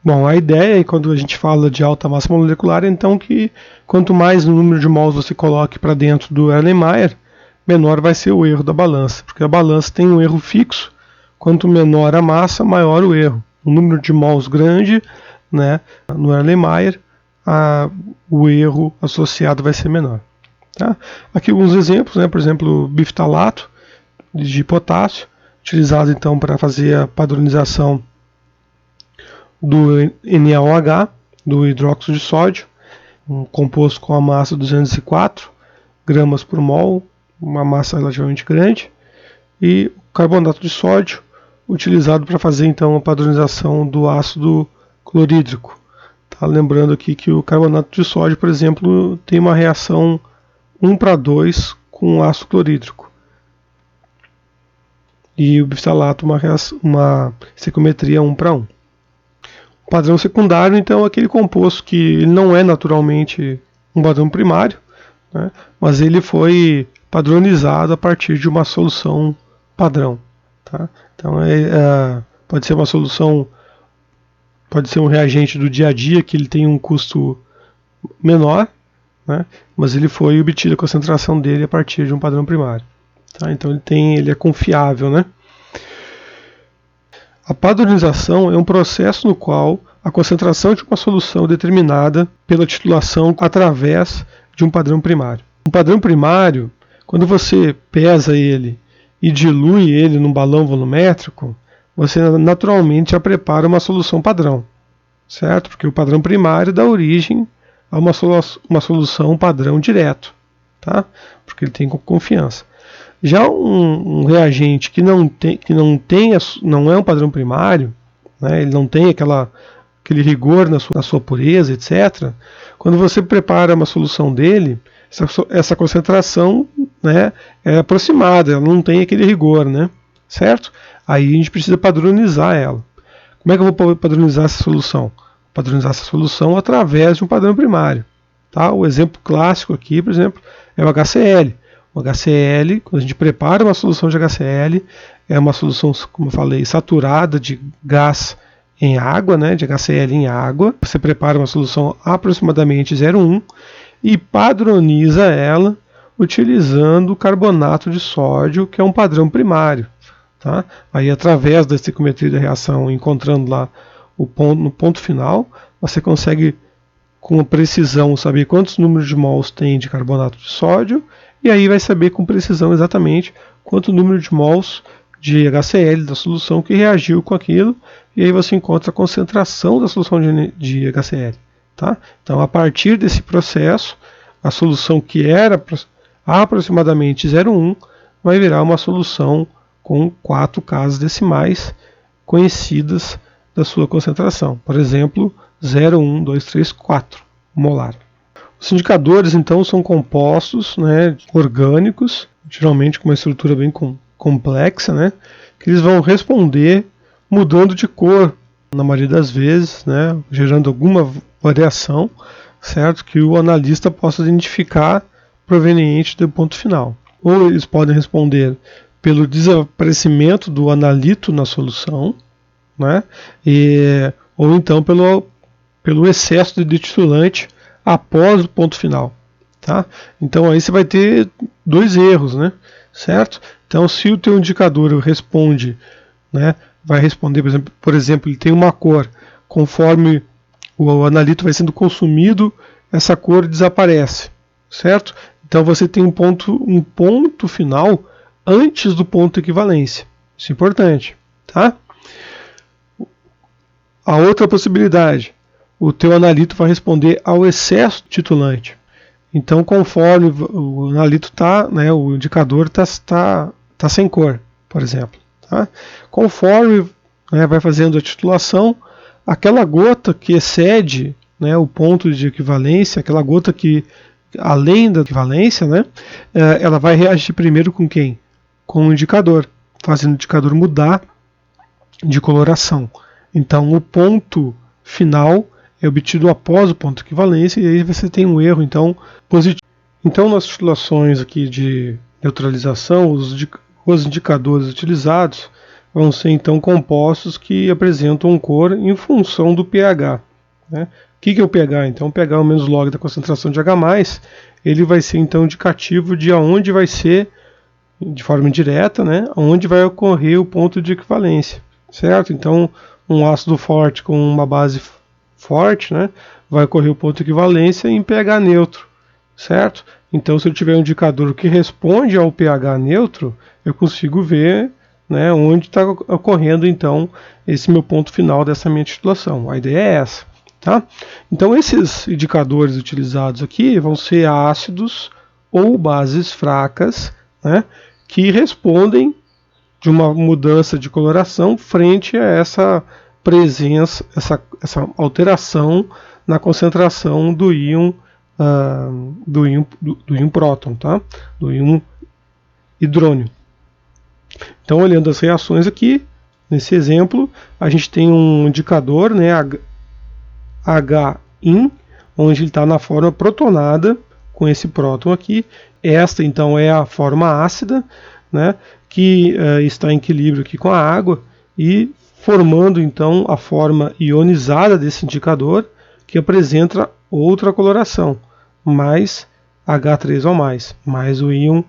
Bom, a ideia, quando a gente fala de alta massa molecular, é então que quanto mais número de mols você coloque para dentro do Erlenmeyer, menor vai ser o erro da balança, porque a balança tem um erro fixo, quanto menor a massa, maior o erro. O número de mols grande, né, no Erlenmeyer, o erro associado vai ser menor. Tá? Aqui alguns exemplos, né, por exemplo, biftalato de potássio, utilizado então para fazer a padronização do NaOH, do hidróxido de sódio, um composto com a massa 204 gramas por mol, uma massa relativamente grande, e carbonato de sódio, utilizado para fazer então a padronização do ácido clorídrico. Tá? Lembrando aqui que o carbonato de sódio, por exemplo, tem uma reação 1:2 com o ácido clorídrico. E o biftalato uma estequiometria 1:1. O padrão secundário, então, é aquele composto que não é naturalmente um padrão primário, né, mas ele foi padronizado a partir de uma solução padrão. Tá? Então, pode ser uma solução, pode ser um reagente do dia a dia que ele tem um custo menor, né, mas ele foi obtido a concentração dele a partir de um padrão primário. Tá? Então ele é confiável, né? A padronização é um processo no qual a concentração de uma solução é determinada pela titulação através de um padrão primário. Um padrão primário, quando você pesa ele e dilui ele num balão volumétrico, você naturalmente já prepara uma solução padrão, certo? Porque o padrão primário dá origem a uma solução padrão direto, tá? Porque ele tem confiança. Já um reagente que não é um padrão primário, né, ele não tem aquele rigor na sua pureza, etc. Quando você prepara uma solução dele, essa concentração, né, é aproximada, ela não tem aquele rigor, né, certo? Aí a gente precisa padronizar ela. Como é que eu vou padronizar essa solução? Padronizar essa solução através de um padrão primário. Tá? O exemplo clássico aqui, por exemplo, é o HCl. O HCl, quando a gente prepara uma solução de HCl, é uma solução, como eu falei, saturada de gás em água, né, de HCl em água. Você prepara uma solução aproximadamente 0,1 e padroniza ela utilizando carbonato de sódio, que é um padrão primário. Tá? Aí, através da estequiometria da reação, encontrando lá no ponto final, você consegue com precisão saber quantos números de mols tem de carbonato de sódio, e aí vai saber com precisão exatamente quanto número de mols de HCl da solução que reagiu com aquilo, e aí você encontra a concentração da solução de HCl. Tá? Então, a partir desse processo, a solução que era aproximadamente 0,1 vai virar uma solução com 4 casas decimais conhecidas da sua concentração. Por exemplo, 0,1,2,3,4 molar. Os indicadores, então, são compostos, né, orgânicos, geralmente com uma estrutura bem complexa, né, que eles vão responder mudando de cor, na maioria das vezes, né, gerando alguma variação, certo, que o analista possa identificar proveniente do ponto final. Ou eles podem responder pelo desaparecimento do analito na solução, né, ou então pelo excesso de detitulante após o ponto final. Tá? Então aí você vai ter 2 erros, né? Certo? Então se o teu indicador responde, né, vai responder, por exemplo, ele tem uma cor, conforme o analito vai sendo consumido, essa cor desaparece, certo? Então você tem um ponto final antes do ponto de equivalência. Isso é importante, tá? A outra possibilidade, o teu analito vai responder ao excesso de titulante. Então, conforme o analito está, né, o indicador está sem cor, por exemplo. Tá? Conforme, né, vai fazendo a titulação, aquela gota que excede, né, o ponto de equivalência, aquela gota que, além da equivalência, né, ela vai reagir primeiro com quem? Com o indicador, fazendo o indicador mudar de coloração. Então, o ponto final é obtido após o ponto de equivalência, e aí você tem um erro, então, positivo. Então, nas titulações aqui de neutralização, os indicadores utilizados vão ser então compostos que apresentam cor em função do pH, né? O que é o pH? Então, o pH menos log da concentração de H+, ele vai ser então indicativo de aonde vai ser, de forma indireta, né, onde vai ocorrer o ponto de equivalência, certo? Então, um ácido forte com uma base forte, né, vai ocorrer o ponto de equivalência em pH neutro, certo? Então, se eu tiver um indicador que responde ao pH neutro, eu consigo ver, né, onde está ocorrendo então esse meu ponto final dessa minha titulação. A ideia é essa, tá? Então, esses indicadores utilizados aqui vão ser ácidos ou bases fracas, né, que respondem de uma mudança de coloração frente a essa presença, essa alteração na concentração do íon do íon próton, tá? Do íon hidrônio. Então, olhando as reações aqui, nesse exemplo, a gente tem um indicador, né, H-in, onde ele está na forma protonada, com esse próton aqui. Esta, então, é a forma ácida, né, que está em equilíbrio aqui com a água, e formando, então, a forma ionizada desse indicador, que apresenta outra coloração, mais H3O+, mais o íon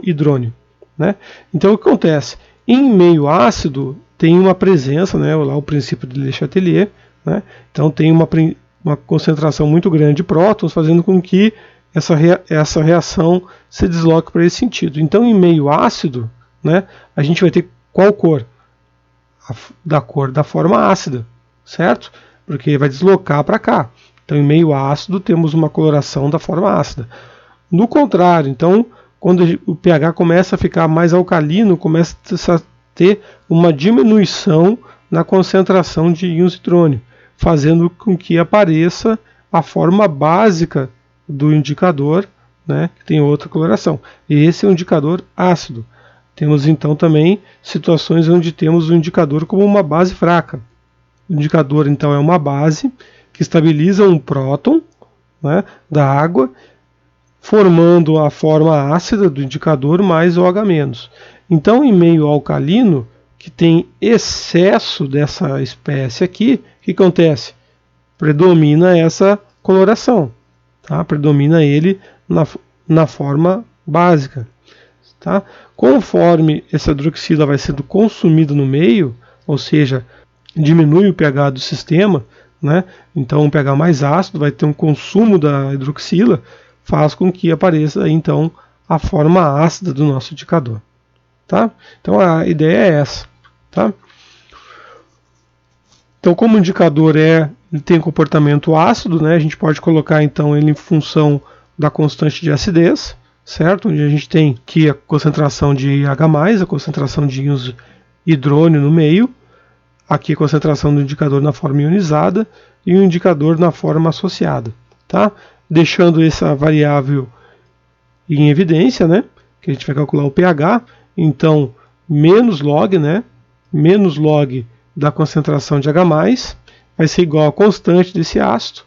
hidrônio, né? Então, o que acontece? Em meio ácido, tem uma presença, né, lá o princípio de Le Chatelier, né? Então, tem uma concentração muito grande de prótons, fazendo com que essa reação se desloque para esse sentido. Então, em meio ácido, né, a gente vai ter qual cor? Da cor da forma ácida, certo? Porque vai deslocar para cá. Então, em meio ácido, temos uma coloração da forma ácida. No contrário, então, quando o pH começa a ficar mais alcalino, começa a ter uma diminuição na concentração de íons hidrônio, fazendo com que apareça a forma básica do indicador, né, que tem outra coloração. E esse é um indicador ácido. Temos então também situações onde temos o indicador como uma base fraca. O indicador então é uma base que estabiliza um próton, né, da água, formando a forma ácida do indicador mais o H-. Então, em meio alcalino, que tem excesso dessa espécie aqui, o que acontece? Predomina essa coloração, tá? Predomina ele na forma básica. Tá? Conforme essa hidroxila vai sendo consumida no meio, ou seja, diminui o pH do sistema, né? Então um pH mais ácido vai ter um consumo da hidroxila, faz com que apareça então a forma ácida do nosso indicador. Tá? Então a ideia é essa. Tá? Então, como o indicador ele tem comportamento ácido, né, a gente pode colocar então ele em função da constante de acidez, certo? Onde a gente tem aqui a concentração de H+, a concentração de íons hidrônio no meio, aqui a concentração do indicador na forma ionizada e o indicador na forma associada, tá? Deixando essa variável em evidência, né, que a gente vai calcular o pH, então menos log, né, menos log da concentração de H+, vai ser igual à constante desse ácido,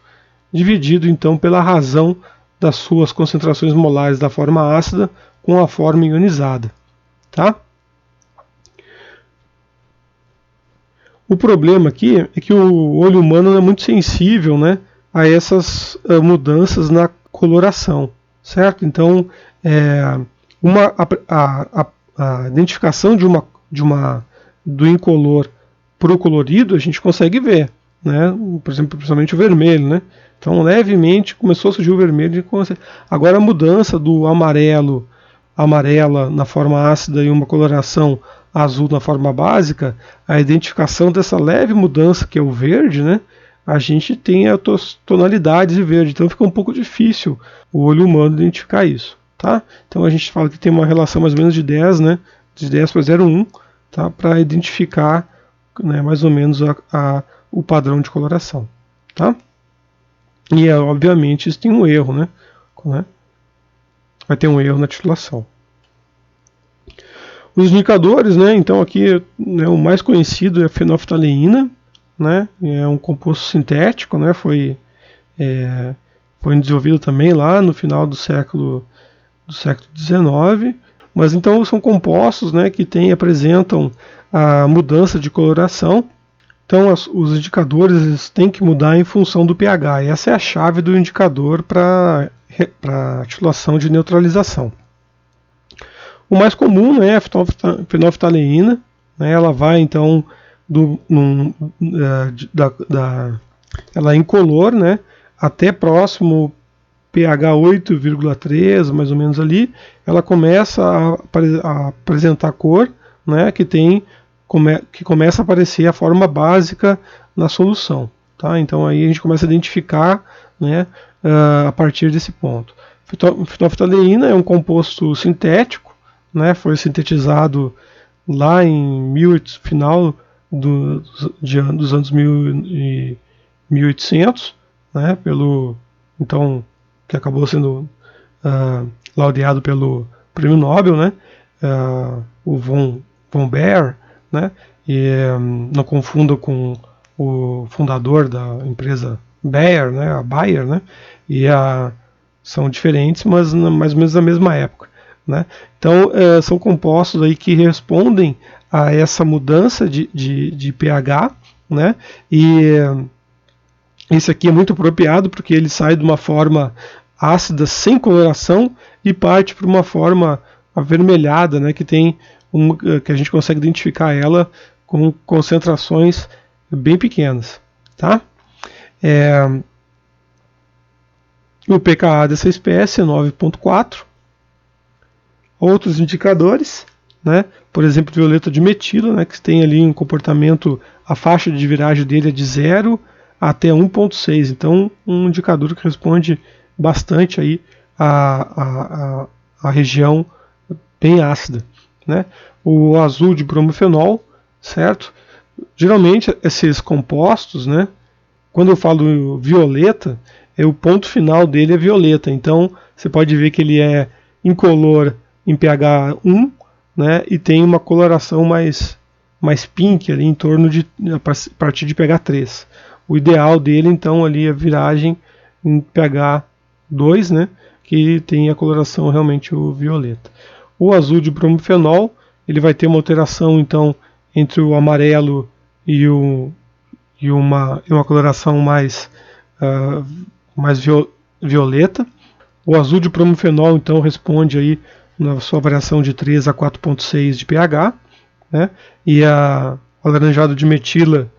dividido então pela razão das suas concentrações molares da forma ácida com a forma ionizada. Tá? O problema aqui é que o olho humano não é muito sensível, né, a essas mudanças na coloração, certo? Então, a identificação do incolor para o colorido a gente consegue ver, né? Por exemplo, principalmente o vermelho, né? Então, levemente começou a surgir o vermelho. Agora, a mudança do amarela na forma ácida e uma coloração azul na forma básica, a identificação dessa leve mudança que é o verde, né? A gente tem as tonalidades de verde, então fica um pouco difícil o olho humano identificar isso, tá? Então a gente fala que tem uma relação mais ou menos de 10, né? De 10 para 0,1, tá? Para identificar, né, mais ou menos o padrão de coloração, tá? E obviamente isso tem um erro, né? Vai ter um erro na titulação. Os indicadores, né? Então aqui, né, o mais conhecido é a fenolftaleína, né? É um composto sintético, né? Foi desenvolvido também lá no final do século XIX. Mas então são compostos, né, que apresentam a mudança de coloração. Então os indicadores eles têm que mudar em função do pH. Essa é a chave do indicador para a titulação de neutralização. O mais comum, né, é a fenolftaleína, né, ela vai então ela é incolor, né, até próximo pH 8,3, mais ou menos ali, ela começa a apresentar cor, né, que começa a aparecer a forma básica na solução. Tá? Então aí a gente começa a identificar, né, a partir desse ponto. Fenolftaleína é um composto sintético, né, foi sintetizado lá em final dos anos 1800, né, que acabou sendo laureado pelo Prêmio Nobel, né, o von Baer, né, e não confunda com o fundador da empresa Bayer, né, a Bayer, né, são diferentes, mas mais ou menos da mesma época, né. Então são compostos aí que respondem a essa mudança de pH, né, e esse aqui é muito apropriado porque ele sai de uma forma ácida sem coloração e parte para uma forma avermelhada, né, que a gente consegue identificar ela com concentrações bem pequenas, tá? O pKa dessa espécie é 9,4. Outros indicadores, né? Por exemplo, violeta de metila, né, que tem ali um comportamento, a faixa de viragem dele é de 0 até 1,6. Então, um indicador que responde bastante aí a região bem ácida, né? O azul de bromofenol, certo? Geralmente esses compostos, né, quando eu falo violeta, o ponto final dele é violeta. Então, você pode ver que ele é incolor em pH 1, né, e tem uma coloração mais pink ali em torno a partir de pH 3. O ideal dele então ali é a viragem em pH 2, né, que tem a coloração realmente o violeta. O azul de bromofenol, ele vai ter uma alteração então entre o amarelo e uma coloração mais violeta. O azul de bromofenol então responde aí na sua variação de 3 a 4,6 de pH, né? E o alaranjado de metila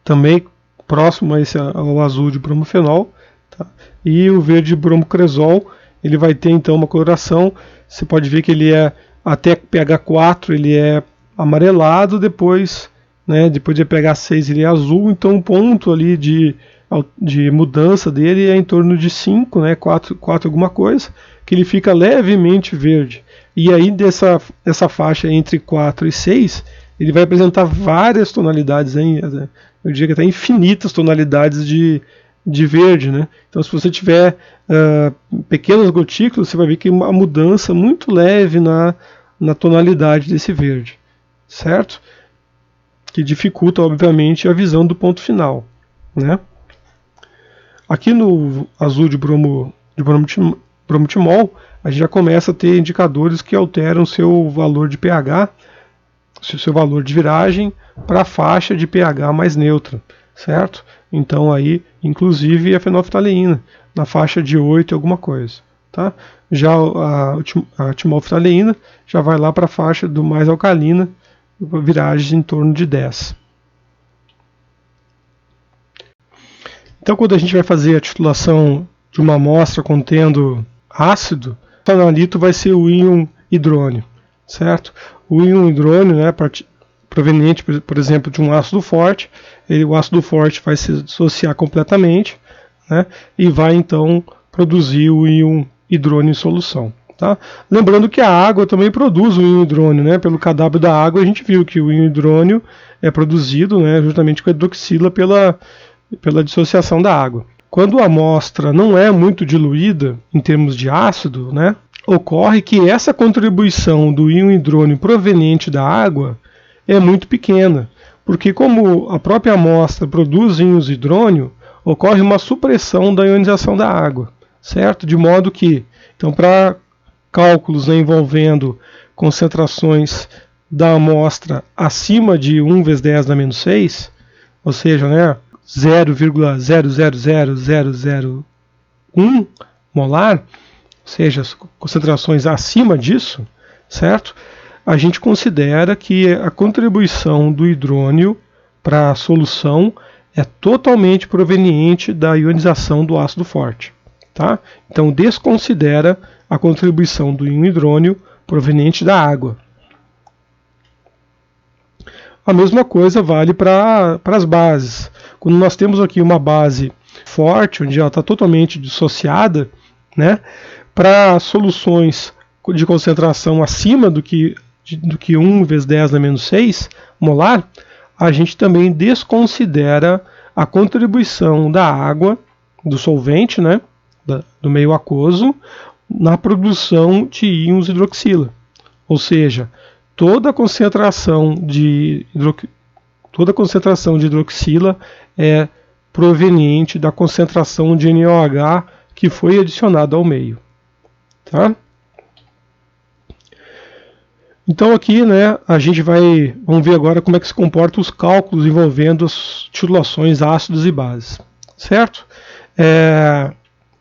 também próximo ao azul de bromofenol, tá? E o verde bromocresol, ele vai ter então uma coloração, você pode ver que ele é até pH 4 ele é amarelado, depois de pH 6 ele é azul, então o ponto ali de mudança dele é em torno de 5, né, 4 alguma coisa, que ele fica levemente verde. E aí dessa faixa entre 4 e 6, ele vai apresentar várias tonalidades, eu diria que até infinitas tonalidades de verde, né? Então se você tiver pequenas gotículas, você vai ver que uma mudança muito leve na tonalidade desse verde, certo? Que dificulta obviamente a visão do ponto final, né? Aqui no azul de bromotimol, a gente já começa a ter indicadores que alteram seu valor de pH, seu valor de viragem para a faixa de pH mais neutra, certo? Então aí, inclusive a fenolftaleína, na faixa de 8 alguma coisa, tá? Já a timolftaleína já vai lá para a faixa do mais alcalina, viragens em torno de 10. Então, quando a gente vai fazer a titulação de uma amostra contendo ácido, o analito vai ser o íon hidrônio, certo? O íon hidrônio, né, proveniente, por exemplo, de um ácido forte, o ácido forte vai se dissociar completamente, né, e vai então produzir o íon hidrônio em solução. Tá? Lembrando que a água também produz o íon hidrônio, né? Pelo K'W da água a gente viu que o íon hidrônio é produzido, né, justamente com a hidroxila pela dissociação da água. Quando a amostra não é muito diluída em termos de ácido, né, ocorre que essa contribuição do íon hidrônio proveniente da água é muito pequena, porque como a própria amostra produz íons hidrônio, ocorre uma supressão da ionização da água, certo? De modo que, então, para cálculos, né, envolvendo concentrações da amostra acima de 1 vezes 10 na menos 6, ou seja, né, 0,000001 molar, ou seja, as concentrações acima disso, certo? A gente considera que a contribuição do hidrônio para a solução é totalmente proveniente da ionização do ácido forte. Tá? Então desconsidera a contribuição do íon hidrônio proveniente da água. A mesma coisa vale para as bases. Quando nós temos aqui uma base forte, onde ela está totalmente dissociada, né, para soluções de concentração acima do que 1 vezes 10 na menos 6 molar, a gente também desconsidera a contribuição da água, do solvente, né, do meio aquoso, na produção de íons hidroxila. Ou seja, toda a concentração de hidroxila é proveniente da concentração de NaOH que foi adicionada ao meio. Tá? Então aqui, né, vamos ver agora como é que se comportam os cálculos envolvendo as titulações ácidos e bases, certo?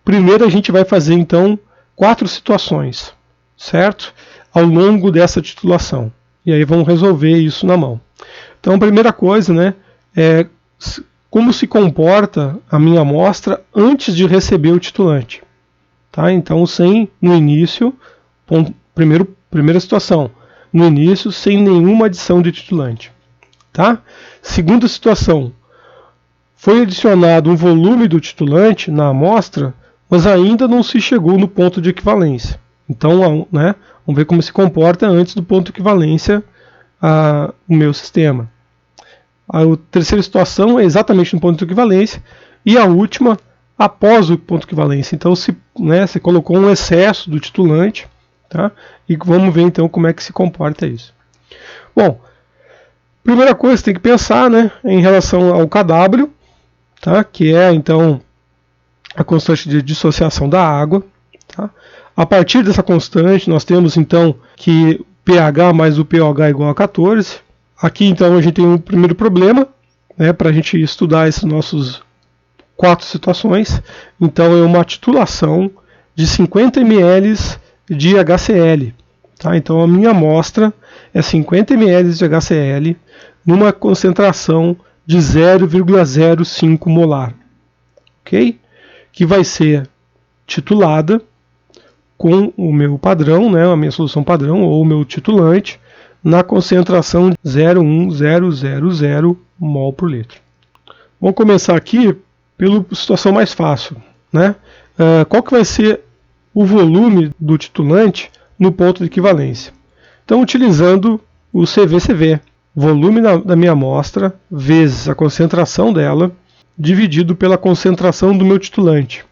Primeiro a gente vai fazer então 4 situações, certo? Ao longo dessa titulação. E aí vamos resolver isso na mão. Então a primeira coisa, né, é como se comporta a minha amostra antes de receber o titulante. Tá? Então no início, primeira situação, no início sem nenhuma adição de titulante. Tá? Segunda situação, foi adicionado um volume do titulante na amostra, mas ainda não se chegou no ponto de equivalência. Então, né, vamos ver como se comporta antes do ponto de equivalência o meu sistema. A terceira situação é exatamente no ponto de equivalência. E a última, após o ponto de equivalência. Então, se colocou um excesso do titulante. Tá? E vamos ver então como é que se comporta isso. Bom, primeira coisa que tem que pensar, né, em relação ao KW, tá? Que é então a constante de dissociação da água. Tá? A partir dessa constante, nós temos então que pH mais o pOH é igual a 14. Aqui então a gente tem um primeiro problema, né, para a gente estudar essas nossas 4 situações. Então é uma titulação de 50 ml de HCl. Tá? Então a minha amostra é 50 ml de HCl numa concentração de 0,05 molar. Ok? Que vai ser titulada com o meu padrão, né, a minha solução padrão ou o meu titulante na concentração de 0,1000 mol por litro. Vamos começar aqui pela situação mais fácil, né? Qual que vai ser o volume do titulante no ponto de equivalência? Então, utilizando o CVCV, volume da minha amostra vezes a concentração dela, dividido pela concentração do meu titulante.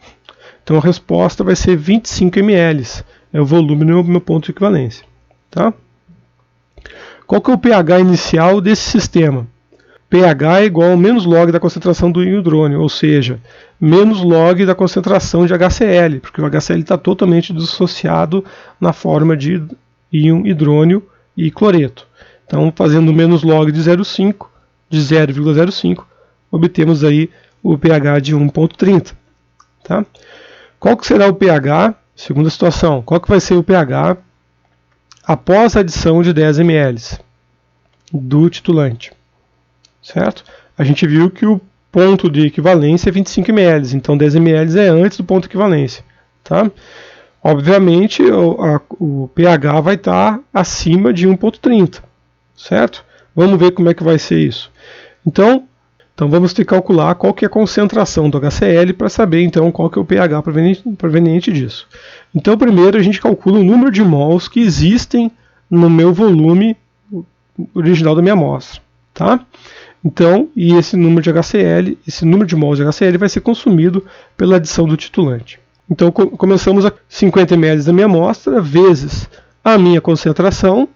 Então a resposta vai ser 25 ml, é o volume no meu ponto de equivalência. Tá? Qual que é o pH inicial desse sistema? pH é igual ao menos log da concentração do hidrônio, ou seja, menos log da concentração de HCl, porque o HCl está totalmente dissociado na forma de íon hidrônio e cloreto. Então, fazendo menos log de 0,05, obtemos aí o pH de 1,30. Tá? Qual que será o pH, segunda situação, qual que vai ser o pH após a adição de 10 ml do titulante? Certo? A gente viu que o ponto de equivalência é 25 ml, então 10 ml é antes do ponto de equivalência. Tá? Obviamente, o pH vai estar acima de 1,30. Certo? Vamos ver como é que vai ser isso. Então vamos ter que calcular qual que é a concentração do HCl para saber então qual que é o pH proveniente disso. Então primeiro a gente calcula o número de mols que existem no meu volume original da minha amostra. Tá? Então, e esse número de HCl, esse número de mols de HCl vai ser consumido pela adição do titulante. Então começamos a 50 ml da minha amostra vezes a minha concentração,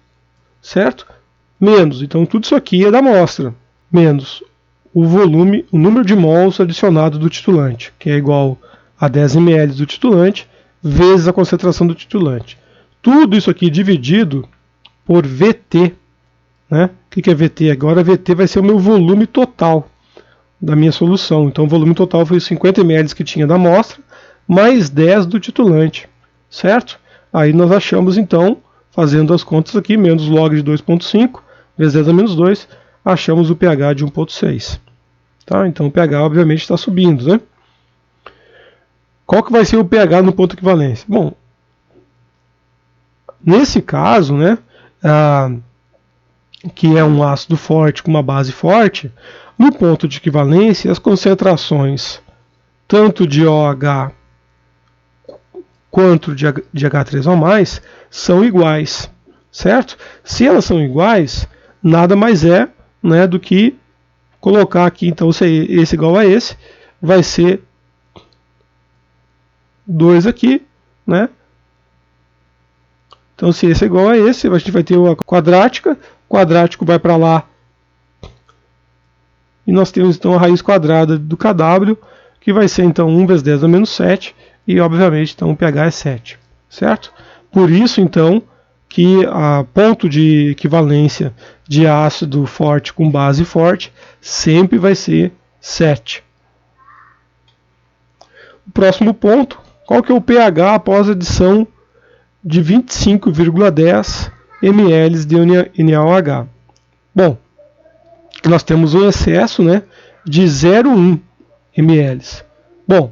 certo? Menos, então tudo isso aqui é da amostra, menos o volume, o número de mols adicionado do titulante, que é igual a 10 ml do titulante, vezes a concentração do titulante. tudo isso aqui dividido por VT, né? O que é VT? Agora VT vai ser o meu volume total da minha solução. Então o volume total foi os 50 ml que tinha da amostra, mais 10 do titulante, certo? Aí nós achamos então, fazendo as contas aqui, menos log de 2,5, vezes 10 a menos 2, achamos o pH de 1,6. Tá? Então o pH obviamente está subindo, né? Qual que vai ser o pH no ponto de equivalência? Bom, nesse caso, né, que é um ácido forte com uma base forte, no ponto de equivalência as concentrações tanto de OH quanto de H3O+, são iguais, certo? Se elas são iguais, nada mais é, né, do que colocar aqui, então, se esse igual a esse, vai ser 2 aqui, né? Então, se esse é igual a esse, a gente vai ter a quadrática, o quadrático vai para lá, e nós temos então a raiz quadrada do KW, que vai ser então 1 vezes 10 a menos 7, e obviamente então o pH é 7, certo? Por isso então que a ponto de equivalência de ácido forte com base forte sempre vai ser 7. O próximo ponto, qual que é o pH após a adição de 25,10 ml de NaOH? Bom, nós temos um excesso, né, de 0,1 ml. Bom,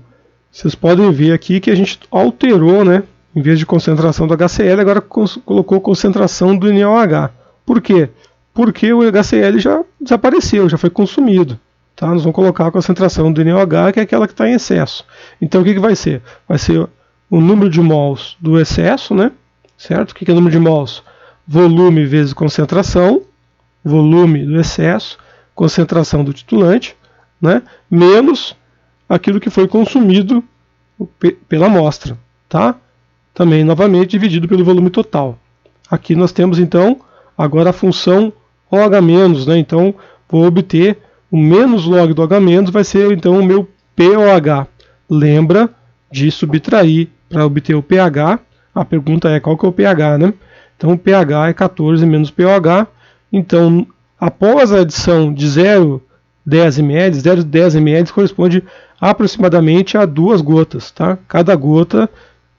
vocês podem ver aqui que a gente alterou, né, em vez de concentração do HCl, agora colocou concentração do NaOH. Por quê? Porque o HCl já desapareceu, já foi consumido. Tá? Nós vamos colocar a concentração do NaOH, que é aquela que está em excesso. Então o que vai ser? Vai ser o número de mols do excesso, né? Certo? O que é o número de mols? Volume vezes concentração, volume do excesso, concentração do titulante, né? Menos aquilo que foi consumido pela amostra, tá? Também, novamente, dividido pelo volume total. Aqui nós temos, então, agora a função OH-, né? Então, vou obter o menos log do OH-, vai ser, então, o meu POH. Lembra de subtrair para obter o pH. A pergunta é qual que é o pH, né? Então, o pH é 14 menos pOH. Então, após a adição de 0,10 ml, 0,10 ml corresponde aproximadamente a 2 gotas, tá? Cada gota,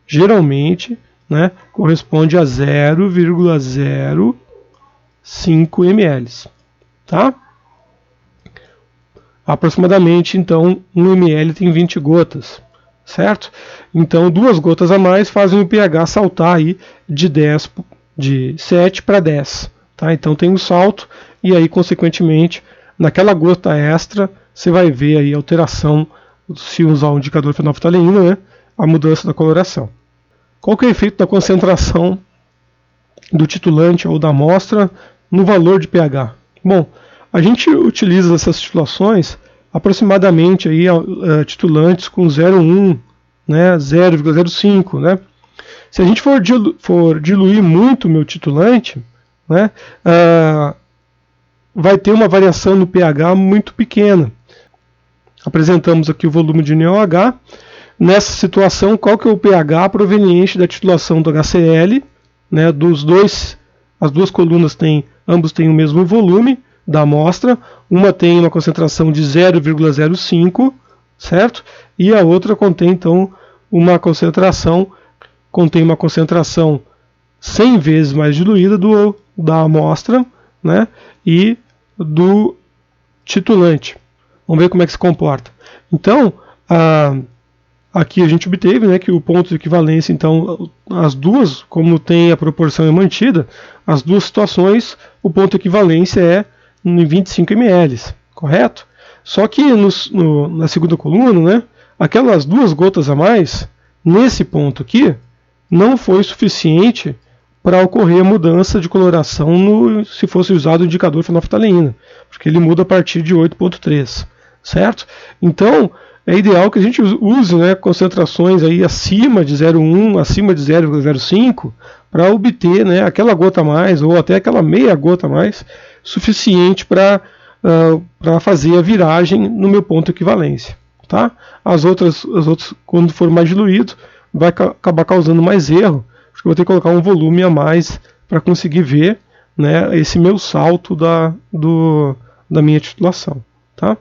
geralmente, né, corresponde a 0,05 ml, tá? Aproximadamente, então, 1 ml tem 20 gotas, certo? Então, 2 gotas a mais fazem o pH saltar aí de 7 para 10, tá? Então tem um salto e aí, consequentemente, naquela gota extra, você vai ver aí a alteração, se usar o indicador fenolftaleína, né, a mudança da coloração. Qual que é o efeito da concentração do titulante ou da amostra no valor de pH? Bom, a gente utiliza essas titulações aproximadamente aí, titulantes com 0,1, né, 0,05, né? Se a gente for diluir muito o meu titulante, né, vai ter uma variação no pH muito pequena. Apresentamos aqui o volume de NaOH. Nessa situação, qual que é o pH proveniente da titulação do HCl? Né, as duas colunas ambos têm o mesmo volume da amostra. Uma tem uma concentração de 0,05, certo? E a outra contém, então, uma concentração 100 vezes mais diluída da amostra, né, e do titulante. Vamos ver como é que se comporta. Então, aqui a gente obteve, né, que o ponto de equivalência, então, as duas, como tem a proporção é mantida, as duas situações, o ponto de equivalência é em 25 ml, correto? Só que na segunda coluna, né, aquelas 2 gotas a mais, nesse ponto aqui, não foi suficiente para ocorrer a mudança de coloração se fosse usado o indicador fenolftaleína, porque ele muda a partir de 8,3, certo? Então, é ideal que a gente use, né, concentrações aí acima de 0,1, acima de 0,05, para obter, né, aquela gota a mais, ou até aquela meia gota a mais, suficiente para fazer a viragem no meu ponto de equivalência. Tá? As outras, quando for mais diluído, vai acabar causando mais erro, acho que eu vou ter que colocar um volume a mais para conseguir ver, né, esse meu salto da minha titulação. Tá?